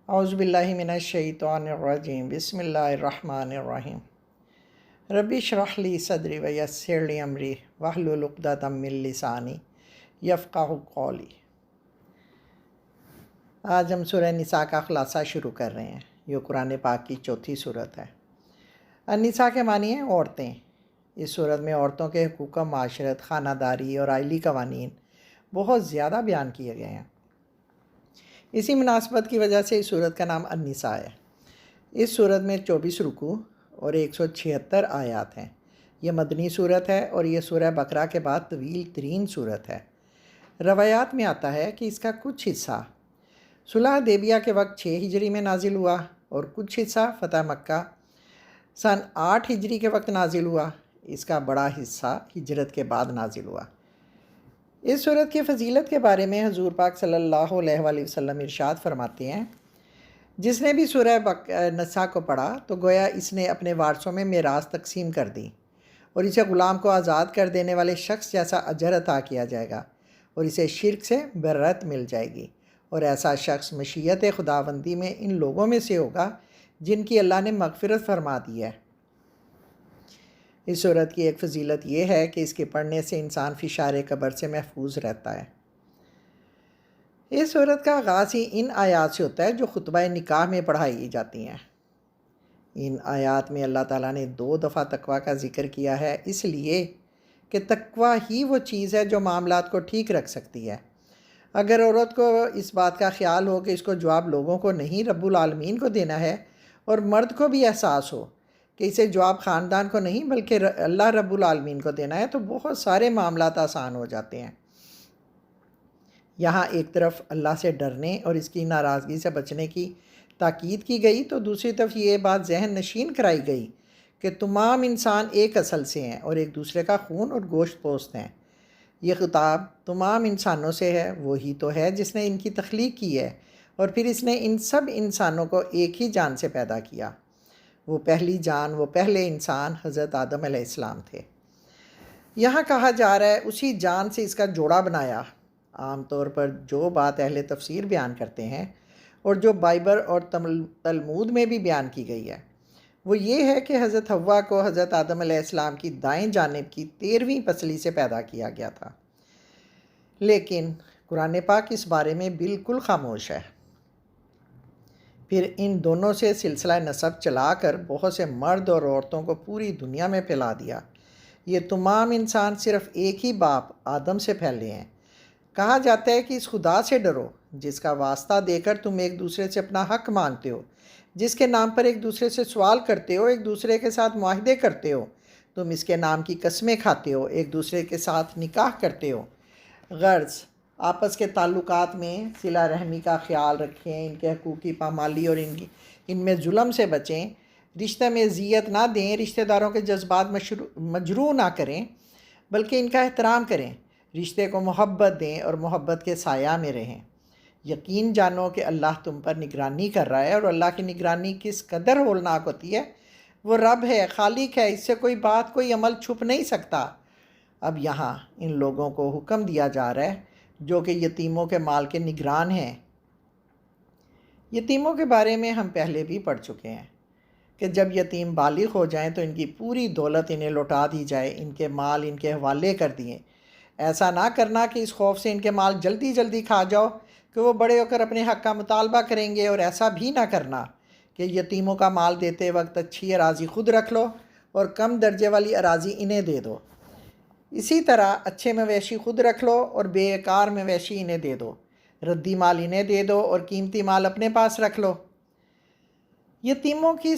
اعوذ باللہ من الشیطان الرجیم بسم اللہ الرحمن الرحیم ربی اشرح لی صدری ویسر لی امری واحلل عقدۃ من لسانی یفقہوا قولی۔ آج ہم سورہ نساء کا خلاصہ شروع کر رہے ہیں۔ یہ قرآن پاک کی چوتھی صورت ہے۔ النساء کے معنی ہیں عورتیں۔ اس صورت میں عورتوں کے حقوق و معاشرت، خانہ داری اور آئلی قوانین بہت زیادہ بیان کیے گئے ہیں۔ اسی مناسبت کی وجہ سے اس صورت کا نام النساء ہے۔ اس صورت میں 24 رکوع اور 176 آیات ہیں۔ یہ مدنی صورت ہے اور یہ سورہ بقرہ کے بعد طویل ترین صورت ہے۔ روایات میں آتا ہے کہ اس کا کچھ حصہ صلح حدیبیہ کے وقت 6 ہجری میں نازل ہوا اور کچھ حصہ فتح مکہ سن 8 ہجری کے وقت نازل ہوا۔ اس کا بڑا حصہ ہجرت کے بعد نازل ہوا۔ اس صورت کی فضیلت کے بارے میں حضور پاک صلی اللہ علیہ وآلہ وسلم ارشاد فرماتے ہیں، جس نے بھی سورہ نساء کو پڑھا تو گویا اس نے اپنے وارثوں میں میراث تقسیم کر دی اور اسے غلام کو آزاد کر دینے والے شخص جیسا اجر عطا کیا جائے گا اور اسے شرک سے برت مل جائے گی، اور ایسا شخص مشیت خداوندی میں ان لوگوں میں سے ہوگا جن کی اللہ نے مغفرت فرما دی ہے۔ اس صورت کی ایک فضیلت یہ ہے کہ اس کے پڑھنے سے انسان فشار قبر سے محفوظ رہتا ہے۔ اس صورت کا آغاز ہی ان آیات سے ہوتا ہے جو خطبہ نکاح میں پڑھائی جاتی ہیں۔ ان آیات میں اللہ تعالیٰ نے 2 دفعہ تقویٰ کا ذکر کیا ہے، اس لیے کہ تقویٰ ہی وہ چیز ہے جو معاملات کو ٹھیک رکھ سکتی ہے۔ اگر عورت کو اس بات کا خیال ہو کہ اس کو جواب لوگوں کو نہیں رب العالمین کو دینا ہے، اور مرد کو بھی احساس ہو کہ اسے جواب خاندان کو نہیں بلکہ اللہ رب العالمین کو دینا ہے، تو بہت سارے معاملات آسان ہو جاتے ہیں۔ یہاں ایک طرف اللہ سے ڈرنے اور اس کی ناراضگی سے بچنے کی تاکید کی گئی، تو دوسری طرف یہ بات ذہن نشین کرائی گئی کہ تمام انسان ایک اصل سے ہیں اور ایک دوسرے کا خون اور گوشت پوست ہیں۔ یہ خطاب تمام انسانوں سے ہے، وہی تو ہے جس نے ان کی تخلیق کی ہے، اور پھر اس نے ان سب انسانوں کو ایک ہی جان سے پیدا کیا۔ وہ پہلی جان، وہ پہلے انسان حضرت آدم علیہ السلام تھے۔ یہاں کہا جا رہا ہے اسی جان سے اس کا جوڑا بنایا۔ عام طور پر جو بات اہل تفسیر بیان کرتے ہیں اور جو بائبل اور تلمود میں بھی بیان کی گئی ہے، وہ یہ ہے کہ حضرت حوا کو حضرت آدم علیہ السلام کی دائیں جانب کی 13ویں پسلی سے پیدا کیا گیا تھا، لیکن قرآن پاک اس بارے میں بالکل خاموش ہے۔ پھر ان دونوں سے سلسلہ نسب چلا کر بہت سے مرد اور عورتوں کو پوری دنیا میں پھیلا دیا۔ یہ تمام انسان صرف ایک ہی باپ آدم سے پھیلے ہیں۔ کہا جاتا ہے کہ اس خدا سے ڈرو جس کا واسطہ دے کر تم ایک دوسرے سے اپنا حق مانگتے ہو، جس کے نام پر ایک دوسرے سے سوال کرتے ہو، ایک دوسرے کے ساتھ معاہدے کرتے ہو، تم اس کے نام کی قسمیں کھاتے ہو، ایک دوسرے کے ساتھ نکاح کرتے ہو۔ غرض آپس کے تعلقات میں صلہ رحمی کا خیال رکھیں، ان کے حقوق کی پامالی اور ان میں ظلم سے بچیں، رشتہ میں اذیت نہ دیں، رشتہ داروں کے جذبات مجروح نہ کریں بلکہ ان کا احترام کریں، رشتے کو محبت دیں اور محبت کے سایہ میں رہیں۔ یقین جانو کہ اللہ تم پر نگرانی کر رہا ہے، اور اللہ کی نگرانی کس قدر ہولناک ہوتی ہے۔ وہ رب ہے، خالق ہے، اس سے کوئی بات، کوئی عمل چھپ نہیں سکتا۔ اب یہاں ان لوگوں کو حکم دیا جا رہا ہے جو کہ یتیموں کے مال کے نگران ہیں۔ یتیموں کے بارے میں ہم پہلے بھی پڑھ چکے ہیں کہ جب یتیم بالغ ہو جائیں تو ان کی پوری دولت انہیں لوٹا دی جائے، ان کے مال ان کے حوالے کر دیے۔ ایسا نہ کرنا کہ اس خوف سے ان کے مال جلدی جلدی کھا جاؤ کہ وہ بڑے ہو کر اپنے حق کا مطالبہ کریں گے، اور ایسا بھی نہ کرنا کہ یتیموں کا مال دیتے وقت اچھی اراضی خود رکھ لو اور کم درجے والی اراضی انہیں دے دو۔ اسی طرح اچھے مویشی خود رکھ لو اور بیکار مویشی انہیں دے دو، ردی مال انہیں دے دو اور قیمتی مال اپنے پاس رکھ لو۔ یتیموں کی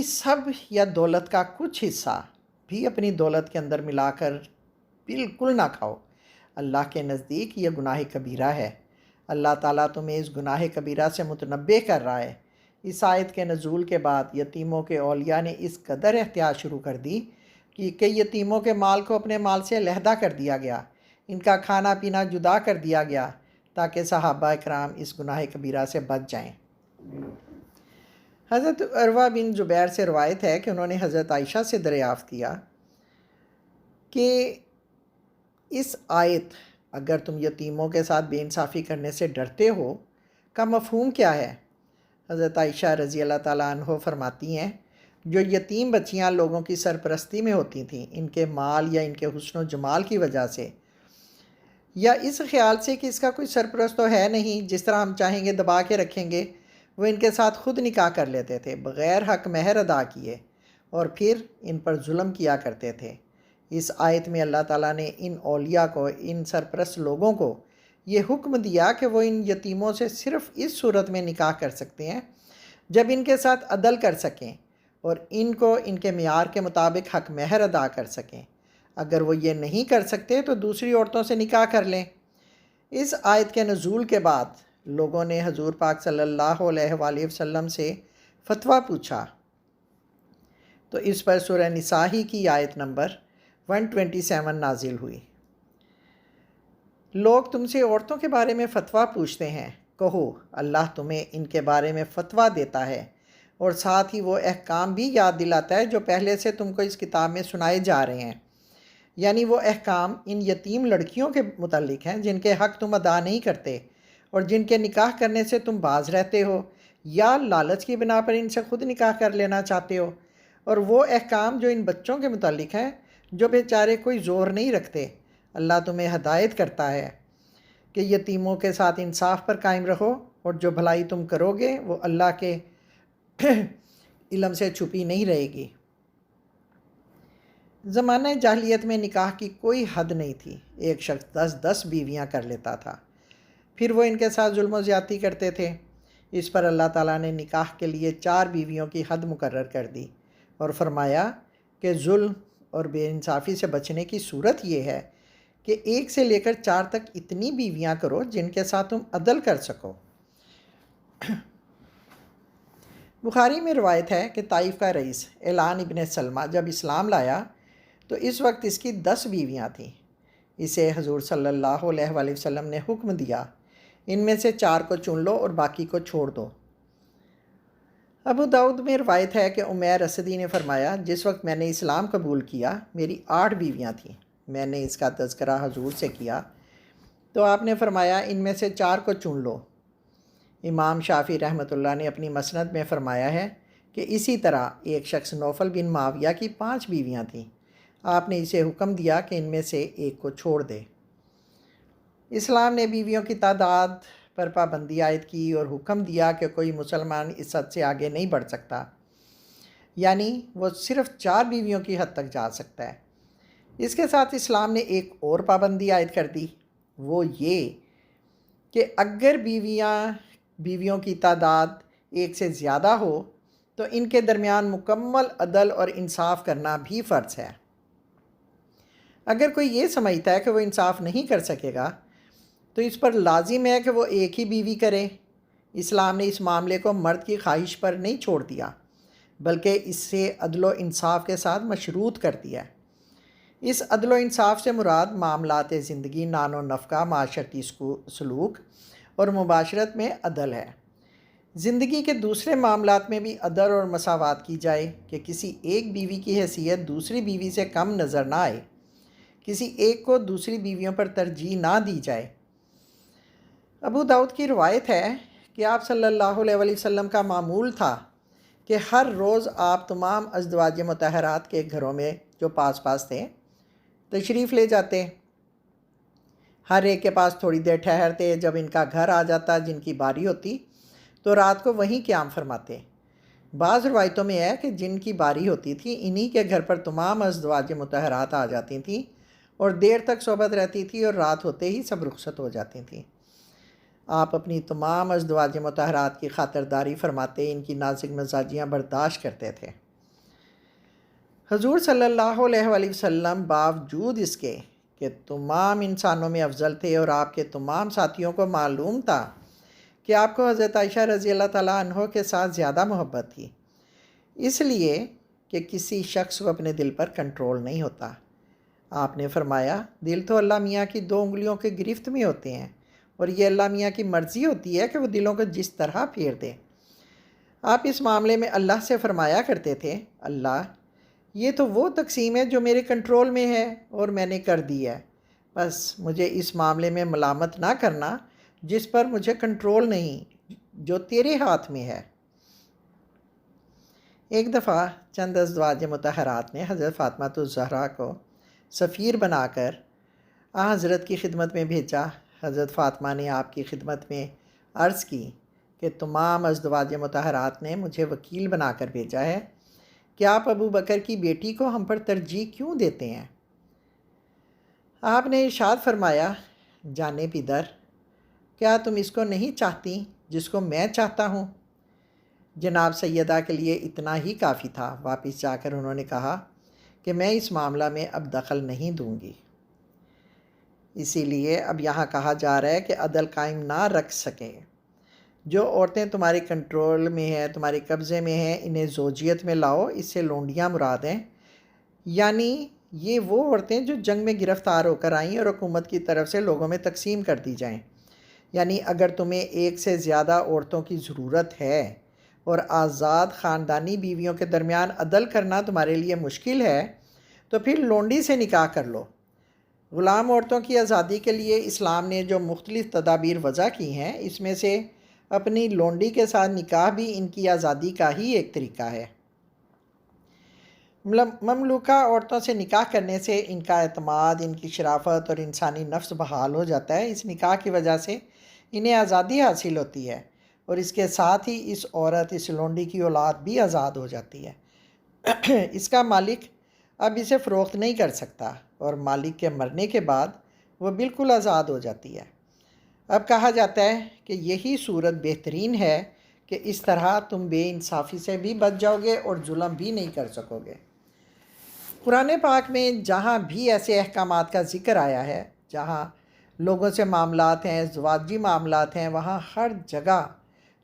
سب یا دولت کا کچھ حصہ بھی اپنی دولت کے اندر ملا کر بالکل نہ کھاؤ۔ اللہ کے نزدیک یہ گناہ کبیرہ ہے۔ اللہ تعالیٰ تمہیں اس گناہ کبیرہ سے متنبہ کر رہا ہے۔ اس آیت کے نزول کے بعد یتیموں کے اولیاء نے اس قدر احتیاط شروع کر دی کہ یتیموں کے مال کو اپنے مال سے علیحدہ کر دیا گیا، ان کا کھانا پینا جدا کر دیا گیا تاکہ صحابہ اکرام اس گناہ کبیرہ سے بچ جائیں۔ حضرت عروہ بن زبیر سے روایت ہے کہ انہوں نے حضرت عائشہ سے دریافت کیا کہ اس آیت اگر تم یتیموں کے ساتھ بے انصافی کرنے سے ڈرتے ہو کا مفہوم کیا ہے؟ حضرت عائشہ رضی اللہ تعالیٰ عنہ فرماتی ہیں، جو یتیم بچیاں لوگوں کی سرپرستی میں ہوتی تھیں ان کے مال یا ان کے حسن و جمال کی وجہ سے، یا اس خیال سے کہ اس کا کوئی سرپرست تو ہے نہیں، جس طرح ہم چاہیں گے دبا کے رکھیں گے، وہ ان کے ساتھ خود نکاح کر لیتے تھے بغیر حق مہر ادا کیے، اور پھر ان پر ظلم کیا کرتے تھے۔ اس آیت میں اللہ تعالیٰ نے ان اولیاء کو، ان سرپرست لوگوں کو یہ حکم دیا کہ وہ ان یتیموں سے صرف اس صورت میں نکاح کر سکتے ہیں جب ان کے ساتھ عدل کر سکیں اور ان کو ان کے معیار کے مطابق حق مہر ادا کر سکیں۔ اگر وہ یہ نہیں کر سکتے تو دوسری عورتوں سے نکاح کر لیں۔ اس آیت کے نزول کے بعد لوگوں نے حضور پاک صلی اللہ علیہ وآلہ وسلم سے فتویٰ پوچھا، تو اس پر سورہ نساء ہی کی آیت نمبر 127 نازل ہوئی۔ لوگ تم سے عورتوں کے بارے میں فتویٰ پوچھتے ہیں، کہو اللہ تمہیں ان کے بارے میں فتویٰ دیتا ہے اور ساتھ ہی وہ احکام بھی یاد دلاتا ہے جو پہلے سے تم کو اس کتاب میں سنائے جا رہے ہیں، یعنی وہ احکام ان یتیم لڑکیوں کے متعلق ہیں جن کے حق تم ادا نہیں کرتے اور جن کے نکاح کرنے سے تم باز رہتے ہو یا لالچ کی بنا پر ان سے خود نکاح کر لینا چاہتے ہو، اور وہ احکام جو ان بچوں کے متعلق ہیں جو بیچارے کوئی زور نہیں رکھتے۔ اللہ تمہیں ہدایت کرتا ہے کہ یتیموں کے ساتھ انصاف پر قائم رہو، اور جو بھلائی تم کرو گے وہ اللہ کے علم سے چھپی نہیں رہے گی۔ زمانہ جاہلیت میں نکاح کی کوئی حد نہیں تھی، ایک شخص 10 بیویاں کر لیتا تھا، پھر وہ ان کے ساتھ ظلم و زیادتی کرتے تھے۔ اس پر اللہ تعالیٰ نے نکاح کے لیے 4 بیویوں کی حد مقرر کر دی اور فرمایا کہ ظلم اور بے انصافی سے بچنے کی صورت یہ ہے کہ 1 سے لے کر 4 تک اتنی بیویاں کرو جن کے ساتھ تم عدل کر سکو۔ بخاری میں روایت ہے کہ طائف کا رئیس اعلان ابن سلمہ جب اسلام لایا تو اس وقت اس کی 10 بیویاں تھیں۔ اسے حضور صلی اللہ علیہ وآلہ وسلم نے حکم دیا، ان میں سے 4 کو چن لو اور باقی کو چھوڑ دو۔ ابو داؤد میں روایت ہے کہ عمیر اسدی نے فرمایا، جس وقت میں نے اسلام قبول کیا میری 8 بیویاں تھیں۔ میں نے اس کا تذکرہ حضور سے کیا تو آپ نے فرمایا ان میں سے 4 کو چن لو۔ امام شافعی رحمۃ اللہ نے اپنی مسند میں فرمایا ہے کہ اسی طرح ایک شخص نوفل بن معاویہ کی 5 بیویاں تھیں، آپ نے اسے حکم دیا کہ ان میں سے ایک کو چھوڑ دے۔ اسلام نے بیویوں کی تعداد پر پابندی عائد کی اور حکم دیا کہ کوئی مسلمان اس حد سے آگے نہیں بڑھ سکتا، یعنی وہ صرف 4 بیویوں کی حد تک جا سکتا ہے۔ اس کے ساتھ اسلام نے ایک اور پابندی عائد کر دی، وہ یہ کہ اگر بیویوں کی تعداد 1 سے زیادہ ہو تو ان کے درمیان مکمل عدل اور انصاف کرنا بھی فرض ہے۔ اگر کوئی یہ سمجھتا ہے کہ وہ انصاف نہیں کر سکے گا تو اس پر لازم ہے کہ وہ ایک ہی بیوی کرے۔ اسلام نے اس معاملے کو مرد کی خواہش پر نہیں چھوڑ دیا، بلکہ اس سے عدل و انصاف کے ساتھ مشروط کر دیا ہے۔ اس عدل و انصاف سے مراد معاملات زندگی، نان و نفقہ، معاشرتی سلوک اور مباشرت میں عدل ہے۔ زندگی کے دوسرے معاملات میں بھی عدل اور مساوات کی جائے کہ کسی ایک بیوی کی حیثیت دوسری بیوی سے کم نظر نہ آئے، کسی ایک کو دوسری بیویوں پر ترجیح نہ دی جائے۔ ابو داؤد کی روایت ہے کہ آپ صلی اللہ علیہ وآلہ وسلم کا معمول تھا کہ ہر روز آپ تمام ازدواج مطہرات کے گھروں میں جو پاس تھے تشریف لے جاتے، ہر ایک کے پاس تھوڑی دیر ٹھہرتے، جب ان کا گھر آ جاتا جن کی باری ہوتی تو رات کو وہیں قیام فرماتے۔ بعض روایتوں میں ہے کہ جن کی باری ہوتی تھی انہی کے گھر پر تمام ازدواج مطہرات آ جاتی تھیں اور دیر تک صحبت رہتی تھی اور رات ہوتے ہی سب رخصت ہو جاتی تھیں۔ آپ اپنی تمام ازدواج مطہرات کی خاطرداری فرماتے، ان کی نازک مزاجیاں برداشت کرتے تھے۔ حضور صلی اللہ علیہ وآلہ وسلم باوجود اس کے کہ تمام انسانوں میں افضل تھے اور آپ کے تمام ساتھیوں کو معلوم تھا کہ آپ کو حضرت عائشہ رضی اللہ تعالیٰ عنہ کے ساتھ زیادہ محبت تھی، اس لیے کہ کسی شخص کو اپنے دل پر کنٹرول نہیں ہوتا۔ آپ نے فرمایا، دل تو اللہ میاں کی 2 انگلیوں کے گرفت میں ہوتے ہیں اور یہ اللہ میاں کی مرضی ہوتی ہے کہ وہ دلوں کو جس طرح پھیر دے۔ آپ اس معاملے میں اللہ سے فرمایا کرتے تھے، اللہ یہ تو وہ تقسیم ہے جو میرے کنٹرول میں ہے اور میں نے کر دی ہے، بس مجھے اس معاملے میں ملامت نہ کرنا جس پر مجھے کنٹرول نہیں، جو تیرے ہاتھ میں ہے۔ ایک دفعہ چند ازواج مطہرات نے حضرت فاطمہ الزہرا کو سفیر بنا کر حضرت کی خدمت میں بھیجا۔ حضرت فاطمہ نے آپ کی خدمت میں عرض کی کہ تمام ازواج مطہرات نے مجھے وکیل بنا کر بھیجا ہے کہ آپ ابو بکر کی بیٹی کو ہم پر ترجیح کیوں دیتے ہیں؟ آپ نے ارشاد فرمایا، جانے پیدر، کیا تم اس کو نہیں چاہتی جس کو میں چاہتا ہوں؟ جناب سیدہ کے لیے اتنا ہی کافی تھا۔ واپس جا کر انہوں نے کہا کہ میں اس معاملہ میں اب دخل نہیں دوں گی۔ اسی لیے اب یہاں کہا جا رہا ہے کہ عدل قائم نہ رکھ سکے۔ جو عورتیں تمہارے کنٹرول میں ہیں، تمہارے قبضے میں ہیں، انہیں زوجیت میں لاؤ۔ اس سے لونڈیاں مراد ہیں، یعنی یہ وہ عورتیں جو جنگ میں گرفتار ہو کر آئیں اور حکومت کی طرف سے لوگوں میں تقسیم کر دی جائیں۔ یعنی اگر تمہیں ایک سے زیادہ عورتوں کی ضرورت ہے اور آزاد خاندانی بیویوں کے درمیان عدل کرنا تمہارے لیے مشکل ہے تو پھر لونڈی سے نکاح کر لو۔ غلام عورتوں کی آزادی کے لیے اسلام نے جو مختلف تدابیر وضع کی ہیں، اس میں سے اپنی لونڈی کے ساتھ نکاح بھی ان کی آزادی کا ہی ایک طریقہ ہے۔ مملوکہ عورتوں سے نکاح کرنے سے ان کا اعتماد، ان کی شرافت اور انسانی نفس بحال ہو جاتا ہے۔ اس نکاح کی وجہ سے انہیں آزادی حاصل ہوتی ہے اور اس کے ساتھ ہی اس عورت، اس لونڈی کی اولاد بھی آزاد ہو جاتی ہے۔ اس کا مالک اب اسے فروخت نہیں کر سکتا اور مالک کے مرنے کے بعد وہ بالکل آزاد ہو جاتی ہے۔ اب کہا جاتا ہے کہ یہی صورت بہترین ہے کہ اس طرح تم بے انصافی سے بھی بچ جاؤ گے اور ظلم بھی نہیں کر سکو گے۔ قرآن پاک میں جہاں بھی ایسے احکامات کا ذکر آیا ہے، جہاں لوگوں سے معاملات ہیں، ازدواجی معاملات ہیں، وہاں ہر جگہ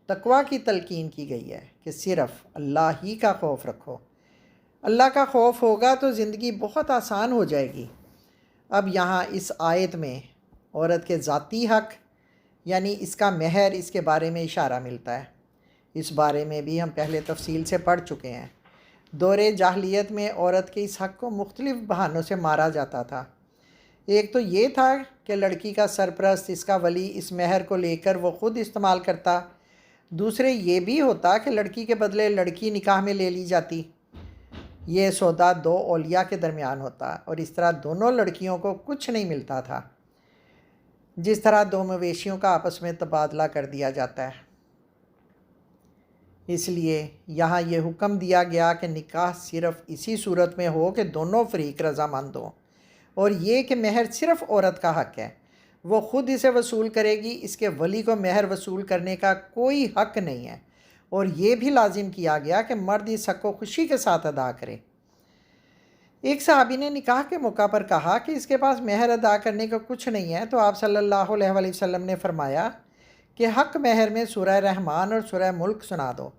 تقویٰ کی تلقین کی گئی ہے کہ صرف اللہ ہی کا خوف رکھو۔ اللہ کا خوف ہوگا تو زندگی بہت آسان ہو جائے گی۔ اب یہاں اس آیت میں عورت کے ذاتی حق، یعنی اس کا مہر، اس کے بارے میں اشارہ ملتا ہے۔ اس بارے میں بھی ہم پہلے تفصیل سے پڑھ چکے ہیں۔ دور جاہلیت میں عورت کے اس حق کو مختلف بہانوں سے مارا جاتا تھا۔ ایک تو یہ تھا کہ لڑکی کا سرپرست، اس کا ولی، اس مہر کو لے کر وہ خود استعمال کرتا۔ دوسرے یہ بھی ہوتا کہ لڑکی کے بدلے لڑکی نکاح میں لے لی جاتی۔ یہ سودا دو اولیاء کے درمیان ہوتا اور اس طرح دونوں لڑکیوں کو کچھ نہیں ملتا تھا، جس طرح دو مویشیوں کا آپس میں تبادلہ کر دیا جاتا ہے۔ اس لیے یہاں یہ حکم دیا گیا کہ نکاح صرف اسی صورت میں ہو کہ دونوں فریق رضامند ہوں، اور یہ کہ مہر صرف عورت کا حق ہے، وہ خود اسے وصول کرے گی، اس کے ولی کو مہر وصول کرنے کا کوئی حق نہیں ہے۔ اور یہ بھی لازم کیا گیا کہ مرد اس حق کو خوشی کے ساتھ ادا کرے۔ ایک صحابی نے نکاح کے موقع پر کہا کہ اس کے پاس مہر ادا کرنے کا کچھ نہیں ہے، تو آپ صلی اللہ علیہ وآلہ وسلم نے فرمایا کہ حق مہر میں سورہ رحمان اور سورہ ملک سنا دو۔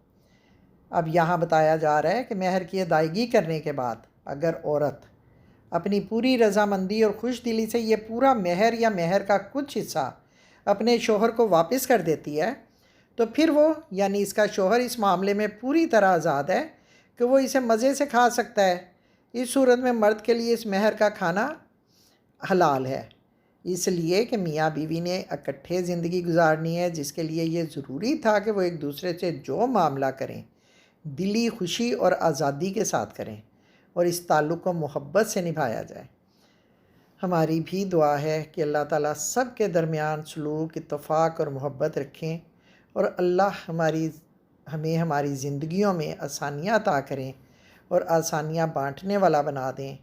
اب یہاں بتایا جا رہا ہے کہ مہر کی ادائیگی کرنے کے بعد اگر عورت اپنی پوری رضامندی اور خوش دلی سے یہ پورا مہر یا مہر کا کچھ حصہ اپنے شوہر کو واپس کر دیتی ہے تو پھر وہ، یعنی اس کا شوہر، اس معاملے میں پوری طرح آزاد ہے کہ وہ اسے مزے سے کھا سکتا ہے۔ اس صورت میں مرد کے لیے اس مہر کا کھانا حلال ہے، اس لیے کہ میاں بیوی نے اکٹھے زندگی گزارنی ہے، جس کے لیے یہ ضروری تھا کہ وہ ایک دوسرے سے جو معاملہ کریں دلی خوشی اور آزادی کے ساتھ کریں اور اس تعلق کو محبت سے نبھایا جائے۔ ہماری بھی دعا ہے کہ اللہ تعالیٰ سب کے درمیان سلوک، اتفاق اور محبت رکھیں، اور اللہ ہمیں ہماری زندگیوں میں آسانیاں عطا کریں اور آسانیاں بانٹنے والا بنا دیں۔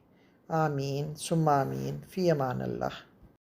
آمین ثم آمین، فی امان اللہ۔